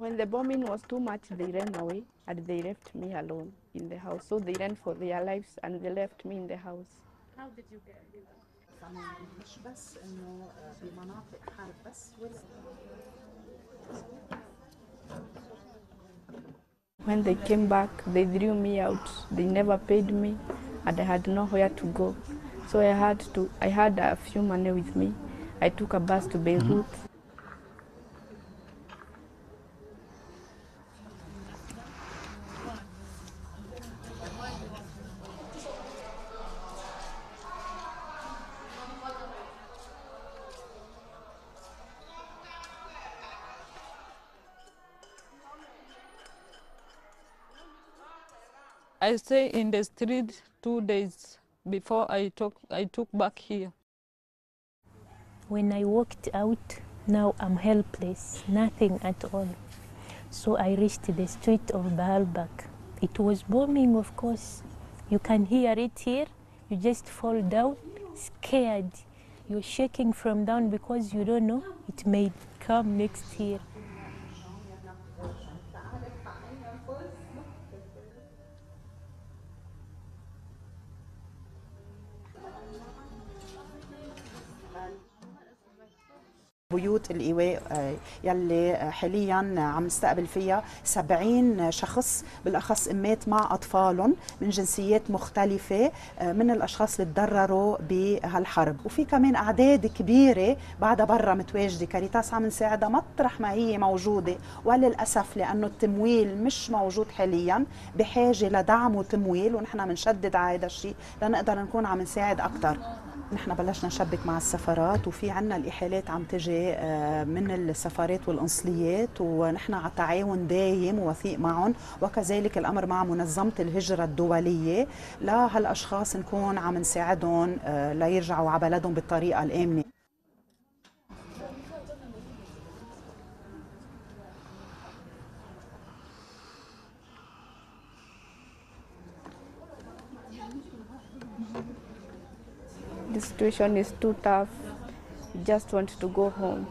When the bombing was too much, they ran away and they left me alone in the house. So they ran for their lives and they left me in the house. How did you get here? مش بس انه بمناطق حرب بس ولا When they came back, they threw me out. They never paid me and I had nowhere to go. So I had a few money with me. I took a bus to Beirut. I stayed in the street 2 days before I took back here. When I walked out, now I'm helpless, nothing at all. So I reached the street of Baalbek. It was bombing, of course. You can hear it here. You just fall down, scared. You're shaking from down because you don't know it may come next year. بيوت الإيواء يلي حاليا عم نستقبل فيها 70 شخص بالأخص أمات مع أطفالهم من جنسيات مختلفة من الأشخاص اللي تضرروا بهالحرب، وفي كمان أعداد كبيرة بعدها برا متواجدة. كاريتاس عم نساعدها مطرح ما هي موجودة، وللأسف لأنه التمويل مش موجود حاليا بحاجة لدعم وتمويل، ونحن بنشدد على هذا الشيء لنقدر نكون عم نساعد أكثر. نحن بلشنا نشبك مع السفارات وفي عنا الإحالات عم تجي من السفارات والقنصليات، ونحن على تعاون دايم ووثيق معهم، وكذلك الأمر مع منظمة الهجرة الدولية لهالأشخاص نكون عم نساعدهم ليرجعوا على بلدهم بالطريقة الآمنة. The situation is too tough. We just want to go home.